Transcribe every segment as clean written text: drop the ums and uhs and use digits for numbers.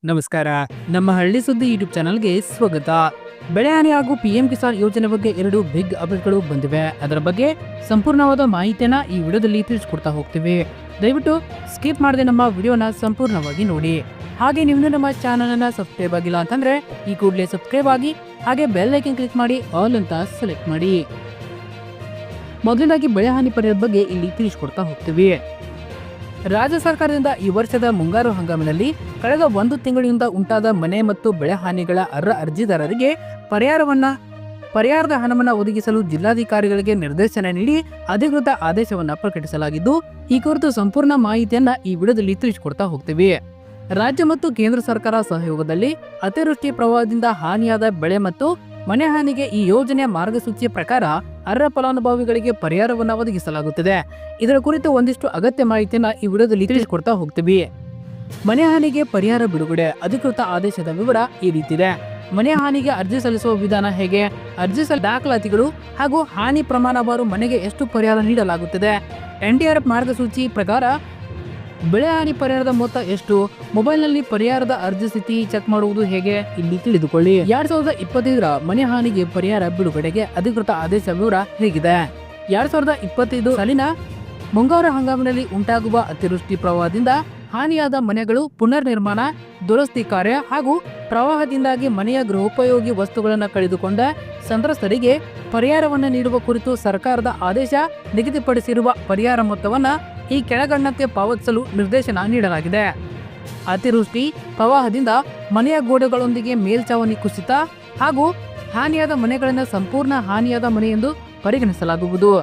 ನಮಸ್ಕಾರ. ನಮ್ಮ ಹಳ್ಳಿ ಸುದ್ದಿ ಯೂಟ್ಯೂಬ್ ಚಾನಲ್ಗೆ ಸ್ವಾಗತ. ಬೆಳೆ ಹಾನಿ ಹಾಗೂ ಪಿಎಂ ಕಿಸಾನ್ ಯೋಜನೆ ಬಗ್ಗೆ 2 ಬಿಗ್ ಅಪ್ಡೇಟ್ಗಳು ಬಂದಿವೆ. ಅದರ ಬಗ್ಗೆ ಸಂಪೂರ್ಣವಾದ ಮಾಹಿತಿಯನ್ನ ಈ ವಿಡಿಯೋದಲ್ಲಿ ತಿಳಿಸ್ಕೊಡ್ತಾ ಹೋಗ್ತೀವಿ. ದಯವಿಟ್ಟು ಸ್ಕಿಪ್ ಮಾಡದೆ ನಮ್ಮ ವಿಡಿಯೋನ ಸಂಪೂರ್ಣವಾಗಿ ನೋಡಿ. ಹಾಗೆ ನೀವು ನಮ್ಮ ಚಾನಲ್ ಅನ್ನ ಸಬ್ಸ್ಕ್ರೈಬ್ ಆಗಿಲ್ಲ ಅಂತಂದ್ರೆ ಈ ಕೂಡಲೇ ಸಬ್ಸ್ಕ್ರೈಬ್ ಆಗಿ ಹಾಗೆ ಬೆಲ್ ಐಕನ್ ಕ್ಲಿಕ್ ಮಾಡಿ ಆಲ್ ಅಂತ ಸೆಲೆಕ್ಟ್ ಮಾಡಿ. ಮೊದಲನೇದಾಗಿ ಬೆಳೆ ಹಾನಿ ಪರಿಹಾರದ ಬಗ್ಗೆ ಇಲ್ಲಿ ತಿಳಿಸ್ಕೊಡ್ತಾ ಹೋಗ್ತೀವಿ. ರಾಜ್ಯ ಸರ್ಕಾರದಿಂದ ಈ ವರ್ಷದ ಮುಂಗಾರು ಹಂಗಾಮಿನಲ್ಲಿ ಕಳೆದ 1 ತಿಂಗಳಿನಿಂದ ಉಂಟಾದ ಮನೆ ಮತ್ತು ಬೆಳೆ ಹಾನಿಗಳ ಅರ್ಜಿದಾರರಿಗೆ ಪರಿಹಾರದ ಹಣವನ್ನು ಒದಗಿಸಲು ಜಿಲ್ಲಾಧಿಕಾರಿಗಳಿಗೆ ನಿರ್ದೇಶನ ನೀಡಿ ಅಧಿಕೃತ ಆದೇಶವನ್ನು ಪ್ರಕಟಿಸಲಾಗಿದ್ದು, ಈ ಕುರಿತು ಸಂಪೂರ್ಣ ಮಾಹಿತಿಯನ್ನ ಈ ವಿಡಿಯೋದಲ್ಲಿ ತಿಳಿಸಿಕೊಡ್ತಾ ಹೋಗ್ತೀವಿ. ರಾಜ್ಯ ಮತ್ತು ಕೇಂದ್ರ ಸರ್ಕಾರ ಸಹಯೋಗದಲ್ಲಿ ಅತಿವೃಷ್ಟಿ ಪ್ರವಾಹದಿಂದ ಹಾನಿಯಾದ ಬೆಳೆ ಮತ್ತು ಮನೆ ಹಾನಿಗೆ ಈ ಯೋಜನೆಯ ಮಾರ್ಗಸೂಚಿಯ ಪ್ರಕಾರ ಅರ್ಹ ಫಲಾನುಭವಿಗಳಿಗೆ ಪರಿಹಾರವನ್ನು ಒದಗಿಸಲಾಗುತ್ತದೆ. ಇದರ ಕುರಿತು ಒಂದಿಷ್ಟು ಅಗತ್ಯ ಮಾಹಿತಿಯನ್ನ ಈ ವಿಡಿಯೋದಲ್ಲಿ ತಿಳಿಸಿಕೊಡ್ತಾ ಹೋಗ್ತೀವಿ. ಮನೆ ಹಾನಿಗೆ ಪರಿಹಾರ ಬಿಡುಗಡೆ ಅಧಿಕೃತ ಆದೇಶದ ವಿವರ ಈ ರೀತಿ ಇದೆ. ಮನೆ ಹಾನಿಗೆ ಅರ್ಜಿ ಸಲ್ಲಿಸುವ ವಿಧಾನ ಹೇಗೆ, ಅರ್ಜಿ ದಾಖಲಾತಿಗಳು ಹಾಗೂ ಹಾನಿ ಪ್ರಮಾಣವಾರು ಮನೆಗೆ ಎಷ್ಟು ಪರಿಹಾರ ನೀಡಲಾಗುತ್ತದೆ, NDRF ಮಾರ್ಗಸೂಚಿ ಪ್ರಕಾರ ಬೆಳೆ ಹಾನಿ ಪರಿಹಾರದ ಮೊತ್ತ ಎಷ್ಟು, ಮೊಬೈಲ್ನಲ್ಲಿ ಪರಿಹಾರದ ಅರ್ಜಿ ಸ್ಥಿತಿ ಚೆಕ್ ಮಾಡುವುದು ಹೇಗೆ, ಇಲ್ಲಿ ತಿಳಿದುಕೊಳ್ಳಿ. 2025ರ ಮನೆ ಹಾನಿಗೆ ಪರಿಹಾರ ಬಿಡುಗಡೆಗೆ ಅಧಿಕೃತ ಆದೇಶ ವಿವರ ಹೇಗಿದೆ. 2025 ಸಾಲಿನ ಮುಂಗಾರು ಹಂಗಾಮಿನಲ್ಲಿ ಉಂಟಾಗುವ ಅತಿವೃಷ್ಟಿ ಪ್ರವಾಹದಿಂದ ಹಾನಿಯಾದ ಮನೆಗಳು ಪುನರ್ ನಿರ್ಮಾಣ, ದುರಸ್ತಿ ಕಾರ್ಯ ಹಾಗೂ ಪ್ರವಾಹದಿಂದಾಗಿ ಮನೆಯ ಗೃಹೋಪಯೋಗಿ ವಸ್ತುಗಳನ್ನು ಕಳೆದುಕೊಂಡ ಸಂತ್ರಸ್ತರಿಗೆ ಪರಿಹಾರವನ್ನು ನೀಡುವ ಕುರಿತು ಸರ್ಕಾರದ ಆದೇಶ ನಿಗದಿಪಡಿಸಿರುವ ಪರಿಹಾರ ಮೊತ್ತವನ್ನು ಈ ಕೆಳಗಂಡಂತೆ ಪಾವತಿಸಲು ನಿರ್ದೇಶನ ನೀಡಲಾಗಿದೆ. ಅತಿವೃಷ್ಟಿ ಪ್ರವಾಹದಿಂದ ಮನೆಯ ಗೋಡೆಗಳೊಂದಿಗೆ ಮೇಲ್ಛಾವಣಿ ಕುಸಿತ ಹಾಗೂ ಹಾನಿಯಾದ ಮನೆಗಳನ್ನು ಸಂಪೂರ್ಣ ಹಾನಿಯಾದ ಮನೆ ಎಂದು ಪರಿಗಣಿಸಲಾಗುವುದು.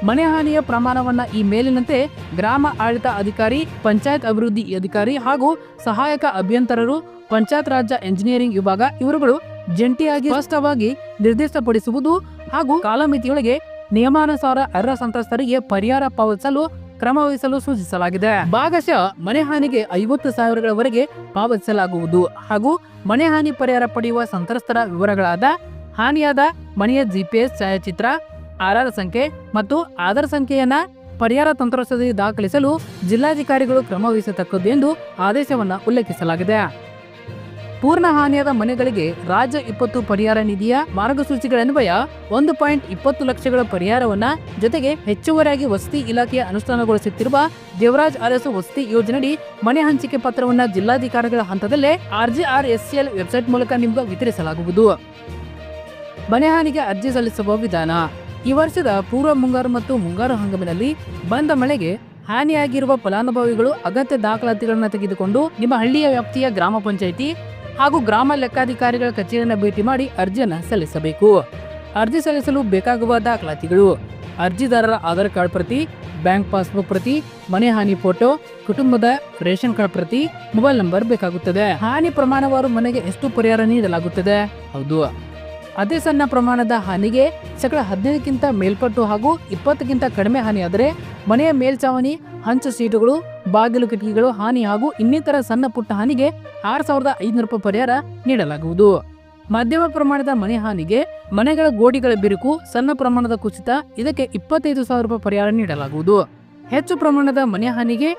ಮನೆ ಹಾನಿಯ ಪ್ರಮಾಣವನ್ನ ಈ ಮೇಲಿನಂತೆ ಗ್ರಾಮ ಆಡಳಿತ ಅಧಿಕಾರಿ, ಪಂಚಾಯತ್ ಅಭಿವೃದ್ಧಿ ಅಧಿಕಾರಿ ಹಾಗೂ ಸಹಾಯಕ ಅಭಿಯಂತರರು, ಪಂಚಾಯತ್ ರಾಜ್ಯ ಎಂಜಿನಿಯರಿಂಗ್ ವಿಭಾಗ ಇವರುಗಳು ಜಂಟಿಯಾಗಿ ಸ್ಪಷ್ಟವಾಗಿ ನಿರ್ದಿಷ್ಟಪಡಿಸುವುದು ಹಾಗೂ ಕಾಲಮಿತಿಯೊಳಗೆ ನಿಯಮಾನುಸಾರ ಅರ್ಹ ಸಂತ್ರಸ್ತರಿಗೆ ಪರಿಹಾರ ಪಾವತಿಸಲು ಕ್ರಮವಹಿಸಲು ಸೂಚಿಸಲಾಗಿದೆ. ಭಾಗಶಃ ಮನೆ ಹಾನಿಗೆ 50,000ಗಳವರೆಗೆ ಪಾವತಿಸಲಾಗುವುದು ಹಾಗೂ ಮನೆ ಹಾನಿ ಪರಿಹಾರ ಪಡೆಯುವ ಸಂತ್ರಸ್ತರ ವಿವರಗಳಾದ ಹಾನಿಯಾದ ಮನೆಯ GPS ಛಾಯಾಚಿತ್ರ, ಆಧಾರ್ ಸಂಖ್ಯೆ ಮತ್ತು ಆಧಾರ್ ಸಂಖ್ಯೆಯನ್ನ ಪರಿಹಾರ ತಂತ್ರಾಂಶದಲ್ಲಿ ದಾಖಲಿಸಲು ಜಿಲ್ಲಾಧಿಕಾರಿಗಳು ಕ್ರಮವಹಿಸತಕ್ಕದ್ದು ಎಂದು ಆದೇಶವನ್ನು ಉಲ್ಲೇಖಿಸಲಾಗಿದೆ. ಪೂರ್ಣ ಹಾನಿಯಾದ ಮನೆಗಳಿಗೆ ರಾಜ್ಯ 20 ಪರಿಹಾರ ನಿಧಿಯ ಮಾರ್ಗಸೂಚಿಗಳನ್ವಯ 1.20 ಲಕ್ಷಗಳ ಪರಿಹಾರವನ್ನ ಜೊತೆಗೆ ಹೆಚ್ಚುವರಿಯಾಗಿ ವಸತಿ ಇಲಾಖೆಯ ಅನುಷ್ಠಾನಗೊಳಿಸುತ್ತಿರುವ ದೇವರಾಜ್ ಅರಸು ವಸತಿ ಯೋಜನೆಯಡಿ ಮನೆ ಹಂಚಿಕೆ ಪತ್ರವನ್ನ ಜಿಲ್ಲಾಧಿಕಾರಿಗಳ ಹಂತದಲ್ಲೇ RGRSCL ವೆಬ್ಸೈಟ್ ಮೂಲಕ ನಿಮಗೆ ವಿತರಿಸಲಾಗುವುದು. ಮನೆ ಹಾನಿಗೆ ಅರ್ಜಿ ಸಲ್ಲಿಸುವ ವಿಧಾನ. ಈ ವರ್ಷದ ಪೂರ್ವ ಮುಂಗಾರು ಮತ್ತು ಮುಂಗಾರು ಹಂಗಾಮಿನಲ್ಲಿ ಬಂದ ಮಳೆಗೆ ಹಾನಿಯಾಗಿರುವ ಫಲಾನುಭವಿಗಳು ಅಗತ್ಯ ದಾಖಲಾತಿಗಳನ್ನು ತೆಗೆದುಕೊಂಡು ನಿಮ್ಮ ಹಳ್ಳಿಯ ವ್ಯಾಪ್ತಿಯ ಗ್ರಾಮ ಪಂಚಾಯಿತಿ ಹಾಗೂ ಗ್ರಾಮ ಲೆಕ್ಕಾಧಿಕಾರಿಗಳ ಕಚೇರಿಯನ್ನು ಭೇಟಿ ಮಾಡಿ ಅರ್ಜಿಯನ್ನು ಸಲ್ಲಿಸಬೇಕು. ಅರ್ಜಿ ಸಲ್ಲಿಸಲು ಬೇಕಾಗುವ ದಾಖಲಾತಿಗಳು: ಅರ್ಜಿದಾರರ ಆಧಾರ್ ಕಾರ್ಡ್ ಪ್ರತಿ, ಬ್ಯಾಂಕ್ ಪಾಸ್ಬುಕ್ ಪ್ರತಿ, ಮನೆ ಹಾನಿ ಫೋಟೋ, ಕುಟುಂಬದ ರೇಷನ್ ಕಾರ್ಡ್ ಪ್ರತಿ, ಮೊಬೈಲ್ ನಂಬರ್ ಬೇಕಾಗುತ್ತದೆ. ಹಾನಿ ಪ್ರಮಾಣವಾರು ಮನೆಗೆ ಎಷ್ಟು ಪರಿಹಾರ ನೀಡಲಾಗುತ್ತದೆ? ಹೌದು, ಅತಿ ಸಣ್ಣ ಪ್ರಮಾಣದ ಹಾನಿಗೆ 15% ಮೇಲ್ಪಟ್ಟು ಹಾಗೂ 20ಕ್ಕಿಂತ ಕಡಿಮೆ ಹಾನಿಯಾದರೆ ಮನೆಯ ಮೇಲ್ಛಾವಣಿ, ಹಂಚು ಸೀಟುಗಳು, ಬಾಗಿಲು ಕಿಟಕಿಗಳು ಹಾನಿ ಹಾಗೂ ಇನ್ನಿತರ ಸಣ್ಣ ಪುಟ್ಟ ಹಾನಿಗೆ 6,500 ರೂಪಾಯಿ ಪರಿಹಾರ ನೀಡಲಾಗುವುದು. ಮಧ್ಯಮ ಪ್ರಮಾಣದ ಮನೆ ಹಾನಿಗೆ ಮನೆಗಳ ಗೋಡೆಗಳ ಬಿರುಕು, ಸಣ್ಣ ಪ್ರಮಾಣದ ಕುಸಿತ ಇದಕ್ಕೆ 25,000 ರೂಪಾಯಿ ಪರಿಹಾರ ನೀಡಲಾಗುವುದು. ಹೆಚ್ಚು ಪ್ರಮಾಣದ ಮನೆ ಹಾನಿಗೆ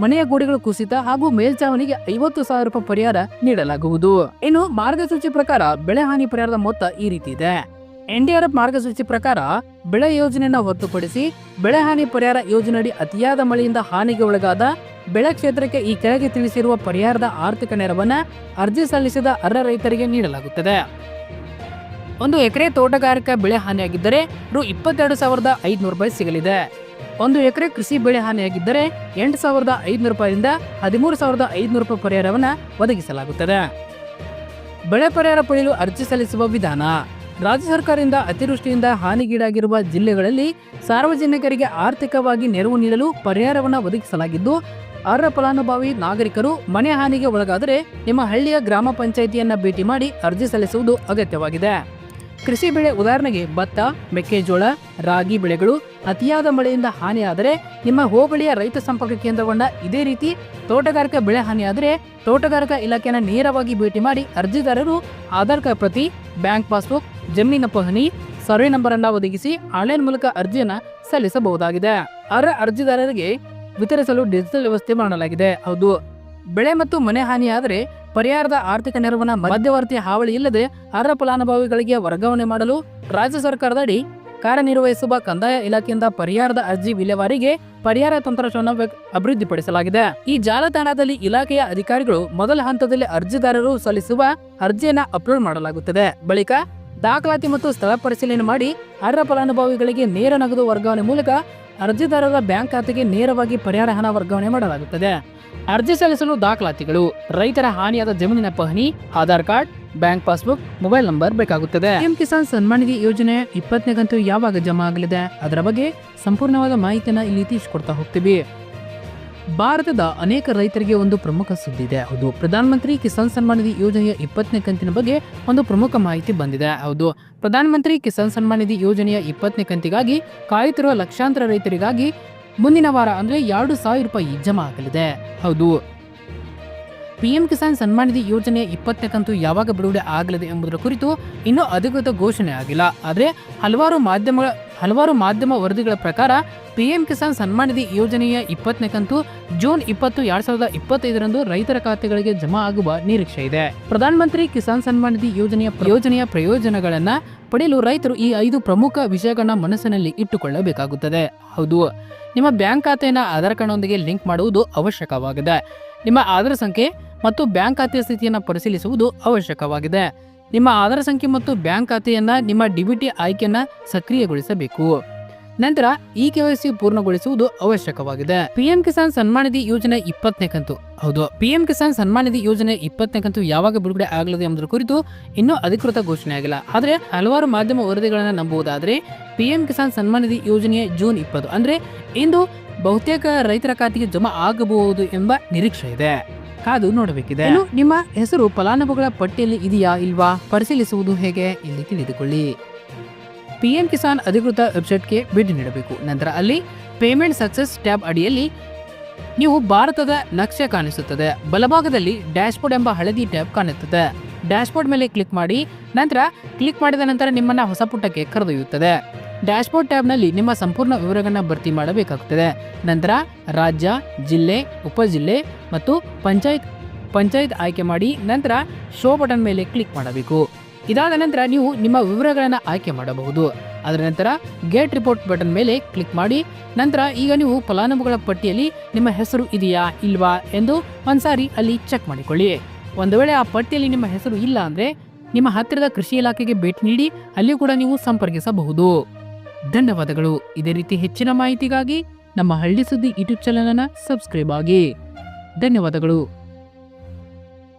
ಮನೆಯ ಗೋಡೆಗಳ ಕುಸಿತ ಹಾಗೂ ಮೇಲ್ಛಾವಣಿಗೆ 50,000 ರೂಪಾಯಿ ಪರಿಹಾರ ನೀಡಲಾಗುವುದು. ಇನ್ನು ಮಾರ್ಗಸೂಚಿ ಪ್ರಕಾರ ಬೆಳೆ ಹಾನಿ ಪರಿಹಾರದ ಮೊತ್ತ ಈ ರೀತಿ ಇದೆ. NDRF ಮಾರ್ಗಸೂಚಿ ಪ್ರಕಾರ ಬೆಳೆ ಯೋಜನೆಯನ್ನು ಹೊರತುಪಡಿಸಿ ಬೆಳೆ ಹಾನಿ ಪರಿಹಾರ ಯೋಜನೆಯಡಿ ಅತಿಯಾದ ಮಳೆಯಿಂದ ಹಾನಿಗೆ ಒಳಗಾದ ಬೆಳೆ ಕ್ಷೇತ್ರಕ್ಕೆ ಈ ಕೆಳಗೆ ತಿಳಿಸಿರುವ ಪರಿಹಾರದ ಆರ್ಥಿಕ ನೆರವನ್ನ ಅರ್ಜಿ ಸಲ್ಲಿಸಿದ ಅರ್ಹ ರೈತರಿಗೆ ನೀಡಲಾಗುತ್ತದೆ. 1 ಎಕರೆ ತೋಟಗಾರಿಕಾ ಬೆಳೆ ಹಾನಿಯಾಗಿದ್ದರೆ ರು 22,500 ರೂಪಾಯಿ ಸಿಗಲಿದೆ. 1 ಎಕರೆ ಕೃಷಿ ಬೆಳೆ ಹಾನಿಯಾಗಿದ್ದರೆ 8,500 ರೂಪಾಯಿಯಿಂದ 13,500 ರೂಪಾಯಿ ಪರಿಹಾರವನ್ನು ಒದಗಿಸಲಾಗುತ್ತದೆ. ಬೆಳೆ ಪರಿಹಾರ ಪಡೆಯಲು ಅರ್ಜಿ ಸಲ್ಲಿಸುವ ವಿಧಾನ. ರಾಜ್ಯ ಸರ್ಕಾರದಿಂದ ಅತಿವೃಷ್ಟಿಯಿಂದ ಹಾನಿಗೀಡಾಗಿರುವ ಜಿಲ್ಲೆಗಳಲ್ಲಿ ಸಾರ್ವಜನಿಕರಿಗೆ ಆರ್ಥಿಕವಾಗಿ ನೆರವು ನೀಡಲು ಪರಿಹಾರವನ್ನು ಒದಗಿಸಲಾಗಿದ್ದು, ಅರ್ಹ ಫಲಾನುಭವಿ ನಾಗರಿಕರು ಮನೆ ಹಾನಿಗೆ ಒಳಗಾದರೆ ನಿಮ್ಮ ಹಳ್ಳಿಯ ಗ್ರಾಮ ಪಂಚಾಯಿತಿಯನ್ನ ಭೇಟಿ ಮಾಡಿ ಅರ್ಜಿ ಸಲ್ಲಿಸುವುದು ಅಗತ್ಯವಾಗಿದೆ. ಕೃಷಿ ಬೆಳೆ ಉದಾಹರಣೆಗೆ ಭತ್ತ, ಮೆಕ್ಕೆಜೋಳ, ರಾಗಿ ಬೆಳೆಗಳು ಅತಿಯಾದ ಮಳೆಯಿಂದ ಹಾನಿಯಾದರೆ ನಿಮ್ಮ ಹೋಬಳಿಯ ರೈತ ಸಂಪರ್ಕ ಕೇಂದ್ರವನ್ನ, ಇದೇ ರೀತಿ ತೋಟಗಾರಿಕಾ ಬೆಳೆ ಹಾನಿಯಾದರೆ ತೋಟಗಾರಿಕಾ ಇಲಾಖೆಯನ್ನು ನೇರವಾಗಿ ಭೇಟಿ ಮಾಡಿ ಅರ್ಜಿದಾರರು ಆಧಾರ್ ಕಾರ್ಡ್ ಪ್ರತಿ, ಬ್ಯಾಂಕ್ ಪಾಸ್ಬುಕ್, ಜಮೀನಿನ ಪಹಣಿ, ಸರ್ವೆ ನಂಬರ್ ಅನ್ನು ಒದಗಿಸಿ ಆನ್ಲೈನ್ ಮೂಲಕ ಅರ್ಜಿಯನ್ನು ಸಲ್ಲಿಸಬಹುದಾಗಿದೆ. ಅರ್ಹ ಅರ್ಜಿದಾರರಿಗೆ ವಿತರಿಸಲು ಡಿಜಿಟಲ್ ವ್ಯವಸ್ಥೆ ಮಾಡಲಾಗಿದೆ. ಹೌದು, ಬೆಳೆ ಮತ್ತು ಮನೆ ಹಾನಿಯಾದರೆ ಪರಿಹಾರದ ಆರ್ಥಿಕ ನೆರವನ್ನ ಮಧ್ಯವರ್ತಿ ಹಾವಳಿ ಇಲ್ಲದೆ ಅರ್ಹ ಫಲಾನುಭವಿಗಳಿಗೆ ವರ್ಗಾವಣೆ ಮಾಡಲು ರಾಜ್ಯ ಸರ್ಕಾರದಡಿ ಕಾರ್ಯನಿರ್ವಹಿಸುವ ಕಂದಾಯ ಇಲಾಖೆಯಿಂದ ಪರಿಹಾರದ ಅರ್ಜಿ ವಿಲೇವಾರಿಗೆ ಪರಿಹಾರ ತಂತ್ರಾಂಶವನ್ನು ಅಭಿವೃದ್ಧಿಪಡಿಸಲಾಗಿದೆ. ಈ ಜಾಲತಾಣದಲ್ಲಿ ಇಲಾಖೆಯ ಅಧಿಕಾರಿಗಳು ಮೊದಲ ಹಂತದಲ್ಲಿ ಅರ್ಜಿದಾರರು ಸಲ್ಲಿಸುವ ಅರ್ಜಿಯನ್ನ ಅಪ್ಲೋಡ್ ಮಾಡಲಾಗುತ್ತದೆ. ಬಳಿಕ ದಾಖಲಾತಿ ಮತ್ತು ಸ್ಥಳ ಪರಿಶೀಲನೆ ಮಾಡಿ ಅರ್ಹ ಫಲಾನುಭವಿಗಳಿಗೆ ನೇರ ನಗದು ವರ್ಗಾವಣೆ ಮೂಲಕ ಅರ್ಜಿದಾರರ ಬ್ಯಾಂಕ್ ಖಾತೆಗೆ ನೇರವಾಗಿ ಪರಿಹಾರ ಹಣ ವರ್ಗಾವಣೆ ಮಾಡಲಾಗುತ್ತದೆ. ಅರ್ಜಿ ಸಲ್ಲಿಸಲು ದಾಖಲಾತಿಗಳು: ರೈತರ ಹಾನಿಯಾದ ಜಮೀನಿನ ಪಹಣಿ, Aadhaar card, bank passbook, mobile number ಬೇಕಾಗುತ್ತದೆ. ಪಿಎಂ ಕಿಸಾನ್ ಸನ್ಮಾನ್ ನಿಧಿ ಯೋಜನೆ 20ನೇ ಕಂತು ಯಾವಾಗ ಜಮಾ ಆಗಲಿದೆ ಅದರ ಬಗ್ಗೆ ಸಂಪೂರ್ಣವಾದ ಮಾಹಿತಿಯನ್ನು ಇಲ್ಲಿ ತಿಳಿಸಿಕೊಡ್ತಾ ಹೋಗ್ತೀವಿ. ಭಾರತದ ಅನೇಕ ರೈತರಿಗೆ ಒಂದು ಪ್ರಮುಖ ಸುದ್ದಿ ಇದೆ. ಹೌದು, ಪ್ರಧಾನಮಂತ್ರಿ ಕಿಸಾನ್ ಸನ್ಮಾನ್ ನಿಧಿ ಯೋಜನೆಯ 20ನೇ ಕಂತಿನ ಬಗ್ಗೆ ಒಂದು ಪ್ರಮುಖ ಮಾಹಿತಿ ಬಂದಿದೆ. ಹೌದು, ಪ್ರಧಾನಮಂತ್ರಿ ಕಿಸಾನ್ ಸನ್ಮಾನ್ ನಿಧಿ ಯೋಜನೆಯ 20ನೇ ಕಂತಿಗಾಗಿ ಕಾಯುತ್ತಿರುವ ಲಕ್ಷಾಂತರ ರೈತರಿಗಾಗಿ ಮುಂದಿನ ವಾರ ಅಂದ್ರೆ 2,000 ರೂಪಾಯಿ ಜಮಾ ಆಗಲಿದೆ. ಹೌದು, ಪಿಎಂ ಕಿಸಾನ್ ಸನ್ಮಾನ್ ನಿಧಿ ಯೋಜನೆಯ 20ನೇ ಕಂತು ಯಾವಾಗ ಬಿಡುಗಡೆ ಆಗಲಿದೆ ಎಂಬುದರ ಕುರಿತು ಇನ್ನೂ ಅಧಿಕೃತ ಘೋಷಣೆ ಆಗಿಲ್ಲ. ಆದರೆ ಹಲವಾರು ಮಾಧ್ಯಮ ವರದಿಗಳ ಪ್ರಕಾರ ಪಿಎಂ ಕಿಸಾನ್ ಸನ್ಮಾನ್ ನಿಧಿ ಯೋಜನೆಯ 20ನೇ ಕಂತು ಜೂನ್ 20, 2025 ರೈತರ ಖಾತೆಗಳಿಗೆ ಜಮಾ ಆಗುವ ನಿರೀಕ್ಷೆ ಇದೆ. ಪ್ರಧಾನಮಂತ್ರಿ ಕಿಸಾನ್ ಸನ್ಮಾನ್ ನಿಧಿ ಯೋಜನೆಯ ಪ್ರಯೋಜನಗಳನ್ನ ಪಡೆಯಲು ರೈತರು ಈ 5 ಪ್ರಮುಖ ವಿಷಯಗಳನ್ನ ಮನಸ್ಸಿನಲ್ಲಿ ಇಟ್ಟುಕೊಳ್ಳಬೇಕಾಗುತ್ತದೆ. ಹೌದು, ನಿಮ್ಮ ಬ್ಯಾಂಕ್ ಖಾತೆಯನ್ನು ಆಧಾರ್ ಕಾರ್ಡ್ನೊಂದಿಗೆ ಲಿಂಕ್ ಮಾಡುವುದು ಅವಶ್ಯಕವಾಗಿದೆ. ನಿಮ್ಮ ಆಧಾರ್ ಸಂಖ್ಯೆ ಮತ್ತು ಬ್ಯಾಂಕ್ ಖಾತೆಯ ಸ್ಥಿತಿಯನ್ನು ಪರಿಶೀಲಿಸುವುದು ಅವಶ್ಯಕವಾಗಿದೆ. ನಿಮ್ಮ ಆಧಾರ್ ಸಂಖ್ಯೆ ಮತ್ತು ಬ್ಯಾಂಕ್ ಖಾತೆಯನ್ನ ನಿಮ್ಮ ಡಿಬಿಟಿ ಆಯ್ಕೆಯನ್ನ ಸಕ್ರಿಯಗೊಳಿಸಬೇಕು. ನಂತರ ಈ KYC ಪೂರ್ಣಗೊಳಿಸುವುದು ಅವಶ್ಯಕವಾಗಿದೆ. ಪಿಎಂ ಕಿಸಾನ್ ಸನ್ಮಾನ್ ನಿಧಿ ಯೋಜನೆ 20ನೇ ಕಂತು. ಹೌದು, ಪಿಎಂ ಕಿಸಾನ್ ಸನ್ಮಾನ್ ನಿಧಿ ಯೋಜನೆ 20ನೇ ಕಂತು ಯಾವಾಗ ಬಿಡುಗಡೆ ಆಗಲಿದೆ ಎಂಬುದರ ಕುರಿತು ಇನ್ನೂ ಅಧಿಕೃತ ಘೋಷಣೆ ಆಗಿಲ್ಲ. ಆದರೆ ಹಲವಾರು ಮಾಧ್ಯಮ ವರದಿಗಳನ್ನು ನಂಬುವುದಾದರೆ ಪಿಎಂ ಕಿಸಾನ್ ಸನ್ಮಾನ್ ನಿಧಿ ಯೋಜನೆಯ ಜೂನ್ 20 ಅಂದ್ರೆ ಇಂದು ಬಹುತೇಕ ರೈತರ ಖಾತೆಗೆ ಜಮಾ ಆಗಬಹುದು ಎಂಬ ನಿರೀಕ್ಷೆ ಇದೆ. ಕಾದು ನೋಡಬೇಕಿದೆ. ಇನ್ನು ನಿಮ್ಮ ಹೆಸರು ಫಲಾನುಭವಿಗಳ ಪಟ್ಟಿಯಲ್ಲಿ ಇದೆಯಾ ಇಲ್ವಾ ಪರಿಶೀಲಿಸುವುದು ಹೇಗೆ ಇಲ್ಲಿ ತಿಳಿದುಕೊಳ್ಳಿ. ಪಿಎಂ ಕಿಸಾನ್ ಅಧಿಕೃತ ವೆಬ್ಸೈಟ್ಗೆ ಭೇಟಿ ನೀಡಬೇಕು. ನಂತರ ಅಲ್ಲಿ ಪೇಮೆಂಟ್ ಸಕ್ಸಸ್ ಟ್ಯಾಬ್ ಅಡಿಯಲ್ಲಿ ನೀವು ಭಾರತದ ನಕ್ಷೆ ಕಾಣಿಸುತ್ತದೆ. ಬಲಭಾಗದಲ್ಲಿ ಡ್ಯಾಶ್ಬೋರ್ಡ್ ಎಂಬ ಹಳದಿ ಟ್ಯಾಬ್ ಕಾಣುತ್ತದೆ. ಡ್ಯಾಶ್ಬೋರ್ಡ್ ಮೇಲೆ ಕ್ಲಿಕ್ ಮಾಡಿ. ನಂತರ ಕ್ಲಿಕ್ ಮಾಡಿದ ನಂತರ ನಿಮ್ಮನ್ನ ಹೊಸ ಪುಟಕ್ಕೆ ಕರೆದೊಯ್ಯುತ್ತದೆ. ಡ್ಯಾಶ್ಬೋರ್ಡ್ ಟ್ಯಾಬ್ನಲ್ಲಿ ನಿಮ್ಮ ಸಂಪೂರ್ಣ ವಿವರಗಳನ್ನು ಭರ್ತಿ ಮಾಡಬೇಕಾಗುತ್ತದೆ. ನಂತರ ರಾಜ್ಯ, ಜಿಲ್ಲೆ, ಉಪಜಿಲ್ಲೆ ಮತ್ತು ಪಂಚಾಯತ್ ಆಯ್ಕೆ ಮಾಡಿ ನಂತರ ಶೋ ಬಟನ್ ಮೇಲೆ ಕ್ಲಿಕ್ ಮಾಡಬೇಕು. ಇದಾದ ನಂತರ ನೀವು ನಿಮ್ಮ ವಿವರಗಳನ್ನು ಆಯ್ಕೆ ಮಾಡಬಹುದು. ಅದರ ನಂತರ ಗೆಟ್ ರಿಪೋರ್ಟ್ ಬಟನ್ ಮೇಲೆ ಕ್ಲಿಕ್ ಮಾಡಿ. ನಂತರ ಈಗ ನೀವು ಫಲಾನುಭವಿಗಳ ಪಟ್ಟಿಯಲ್ಲಿ ನಿಮ್ಮ ಹೆಸರು ಇದೆಯಾ ಇಲ್ವಾ ಎಂದು ಒಂದ್ಸಾರಿ ಅಲ್ಲಿ ಚೆಕ್ ಮಾಡಿಕೊಳ್ಳಿ. ಒಂದು ವೇಳೆ ಆ ಪಟ್ಟಿಯಲ್ಲಿ ನಿಮ್ಮ ಹೆಸರು ಇಲ್ಲ ಅಂದ್ರೆ ನಿಮ್ಮ ಹತ್ತಿರದ ಕೃಷಿ ಇಲಾಖೆಗೆ ಭೇಟಿ ನೀಡಿ ಅಲ್ಲಿ ಕೂಡ ನೀವು ಸಂಪರ್ಕಿಸಬಹುದು. ಧನ್ಯವಾದಗಳು. ಇದೇ ರೀತಿ ಹೆಚ್ಚಿನ ಮಾಹಿತಿಗಾಗಿ ನಮ್ಮ ಹಳ್ಳಿ ಸುದ್ದಿ ಯೂಟ್ಯೂಬ್ ಚಾನೆಲ್ ಅನ್ನು ಸಬ್ಸ್ಕ್ರೈಬ್ ಆಗಿ. ಧನ್ಯವಾದಗಳು.